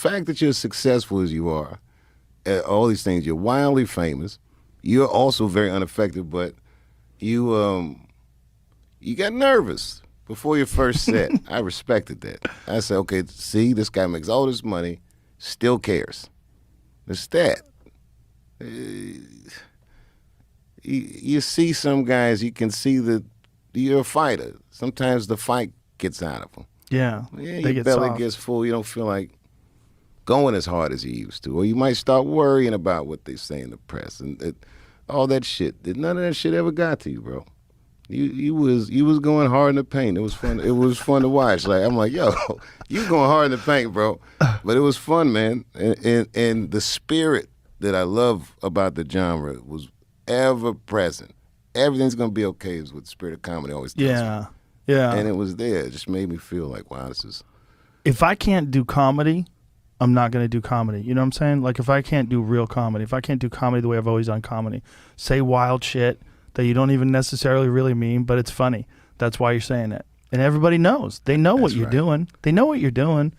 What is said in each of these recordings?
fact that you're as successful as you are, all these things, you're wildly famous. You're also very unaffected, but you got nervous before your first set. I respected that. I said, okay, see, this guy makes all this money, still cares. It's that. You see some guys, you can see that you're a fighter. Sometimes the fight gets out of them. Yeah, your belly gets full. You don't feel like going as hard as you used to. Or you might start worrying about what they say in the press. And all that shit. None of that shit ever got to you, bro. You was going hard in the paint. It was fun. It was fun to watch. Like I'm like, yo, you going hard in the paint, bro. But it was fun, man. And the spirit that I love about the genre was ever present. Everything's gonna be okay is what the spirit of comedy always does. Yeah, yeah. And it was there. It just made me feel like, wow, this is. If I can't do comedy, I'm not gonna do comedy. You know what I'm saying? Like if I can't do real comedy, if I can't do comedy the way I've always done comedy, say wild shit that you don't even necessarily really mean, but it's funny. That's why you're saying it. And everybody knows. They know what you're doing. They know what you're doing.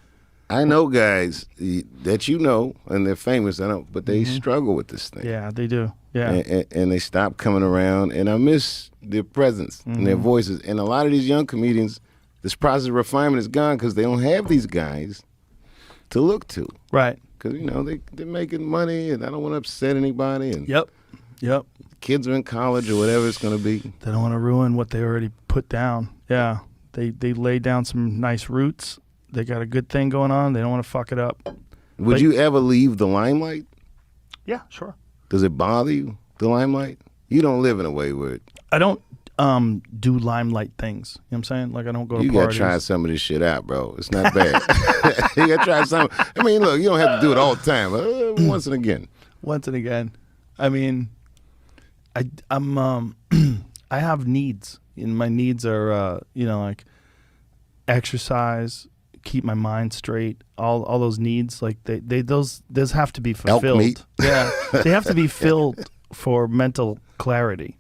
I know guys that you know, and they're famous, but they struggle with this thing. Yeah, they do. Yeah. And they stop coming around, and I miss their presence and their voices. And a lot of these young comedians, this process of refinement is gone because they don't have these guys to look to. Right. Because, they're making money, and I don't want to upset anybody. And Yep. Kids are in college or whatever it's going to be. They don't want to ruin what they already put down. Yeah. They laid down some nice roots. They got a good thing going on. They don't want to fuck it up. Would you ever leave the limelight? Yeah, sure. Does it bother you, the limelight? You don't live in a way where I don't do limelight things. You know what I'm saying? Like I don't go to you parties. You got to try some of this shit out, bro. It's not bad. You got to try some. I mean, look, you don't have to do it all the time. But once and again. Once and again. I mean, I'm I have needs. And my needs are, like exercise, keep my mind straight, all those needs, like those have to be fulfilled. Elk meat. Yeah, they have to be filled for mental clarity.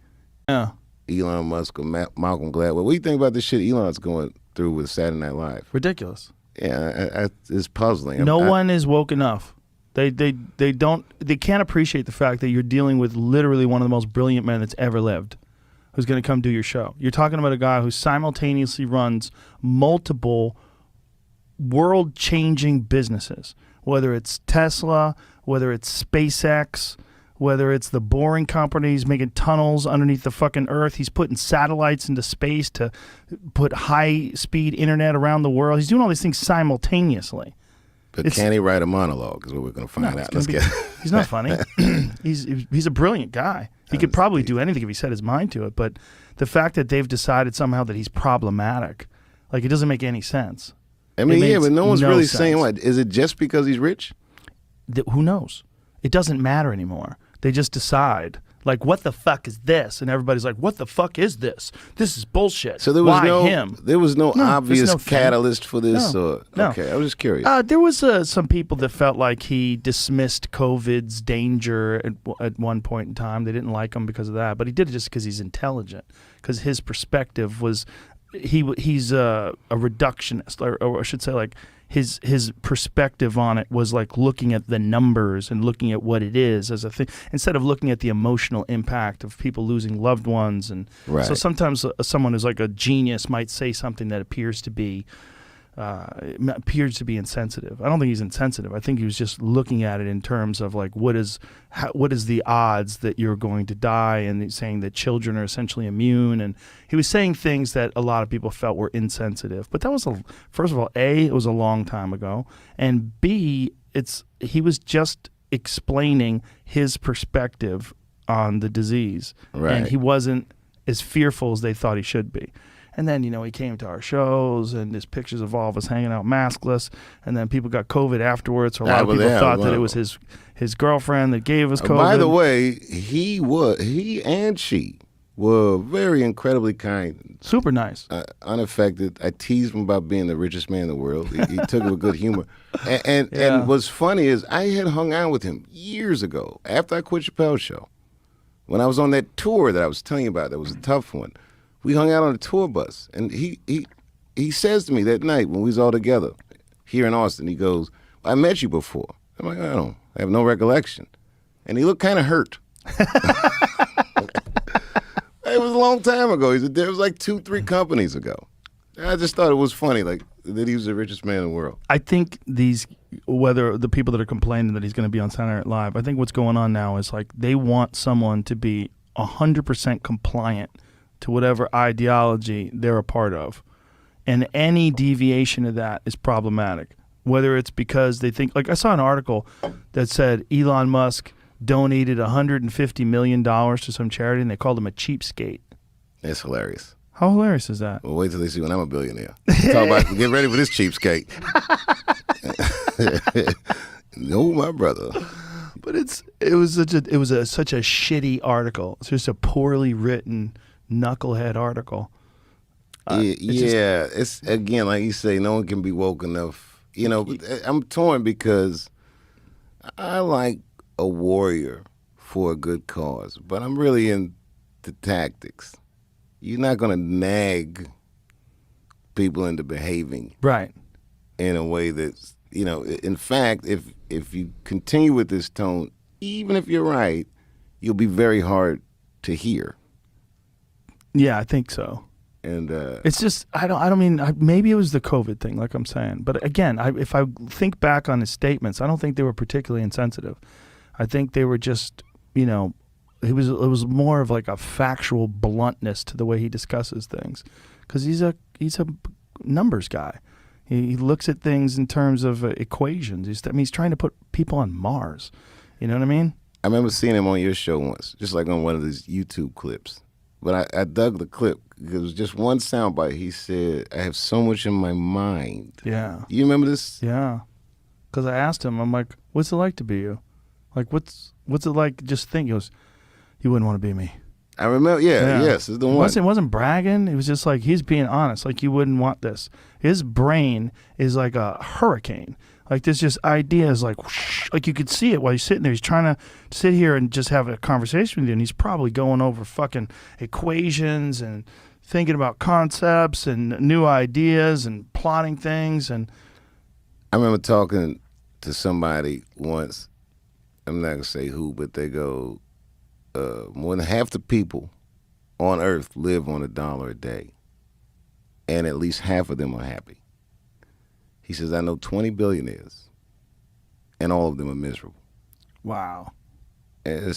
Yeah. Elon Musk or Malcolm Gladwell. What do you think about this shit Elon's going through with Saturday Night Live? Ridiculous. Yeah, it's puzzling. No one is woke enough. They can't appreciate the fact that you're dealing with literally one of the most brilliant men that's ever lived, who's going to come do your show. You're talking about a guy who simultaneously runs multiple world-changing businesses, whether it's Tesla, whether it's SpaceX, whether it's the boring companies making tunnels underneath the fucking earth. He's putting satellites into space to put high-speed internet around the world. He's doing all these things simultaneously. But can he write a monologue is what we're going to find out. He's not funny. He's a brilliant guy. He could probably do anything if he set his mind to it. But the fact that they've decided somehow that he's problematic, like it doesn't make any sense. I mean, but no one's really saying what. Is it just because he's rich? Who knows? It doesn't matter anymore. They just decide, like, what the fuck is this? And everybody's like, what the fuck is this? This is bullshit. So there was him? There was no obvious catalyst for this? No. Okay, I was just curious. There was some people that felt like he dismissed COVID's danger at one point in time. They didn't like him because of that. But he did it just because he's intelligent, because his perspective was he's a reductionist, or I should say, like his perspective on it was like looking at the numbers and looking at what it is as a thing, instead of looking at the emotional impact of people losing loved ones. And so sometimes someone who's like a genius might say something that appears to be insensitive. I don't think he's insensitive. I think he was just looking at it in terms of like what is the odds that you're going to die, and he's saying that children are essentially immune, and he was saying things that a lot of people felt were insensitive. But that was first of all, A, it was a long time ago, and B, he was just explaining his perspective on the disease, and he wasn't as fearful as they thought he should be. And then, he came to our shows, and there's pictures of all of us hanging out maskless, and then people got COVID afterwards, so a lot of people thought that it was his girlfriend that gave us COVID. By the way, he and she were very incredibly kind. Super nice. Unaffected. I teased him about being the richest man in the world. He took it with good humor. And what's funny is I had hung out with him years ago, after I quit Chappelle's show, when I was on that tour that I was telling you about. That was a tough one. We hung out on a tour bus, and he says to me that night when we was all together here in Austin, he goes, I met you before. I'm like, I have no recollection. And he looked kind of hurt. It was a long time ago. It was like 2-3 companies ago. I just thought it was funny, like, that he was the richest man in the world. I think whether the people that are complaining that he's going to be on Saturday Night Live, I think what's going on now is like they want someone to be 100% compliant to whatever ideology they're a part of. And any deviation of that is problematic. Whether it's because they think, like I saw an article that said Elon Musk donated $150 million to some charity and they called him a cheapskate. It's hilarious. How hilarious is that? Well, wait till they see when I'm a billionaire. Talk about, get ready for this cheapskate. No, my brother. But it was such a shitty article. It's just a poorly written knucklehead article. It's again, like you say, no one can be woke enough. You know, I'm torn because I like a warrior for a good cause, but I'm really into tactics. You're not going to nag people into behaving right in a way that's, you know, in fact, if you continue with this tone, even if you're right, you'll be very hard to hear. Yeah, I think so. And it's just maybe it was the COVID thing, like I'm saying. But again, if I think back on his statements, I don't think they were particularly insensitive. I think they were just, you know, it was more of like a factual bluntness to the way he discusses things, because he's a numbers guy. He looks at things in terms of equations. He's trying to put people on Mars. You know what I mean? I remember seeing him on your show once, just like on one of these YouTube clips. But I dug the clip because it was just one soundbite. He said, "I have so much in my mind." Yeah. You remember this? Yeah. Because I asked him, I'm like, "What's it like to be you? Like, what's it like? Just think." He goes, "You wouldn't want to be me." I remember. Yeah. Yes, it's the one. It wasn't bragging. It was just like he's being honest. Like, you wouldn't want this. His brain is like a hurricane. Like, there's just ideas like whoosh, like you could see it while he's sitting there. He's trying to sit here and just have a conversation with you, and he's probably going over fucking equations and thinking about concepts and new ideas and plotting things. And I remember talking to somebody once. I'm not gonna say who, but they go, more than half the people on Earth live on $1 a day, and at least half of them are happy. He says, I know 20 billionaires, and all of them are miserable. wow. And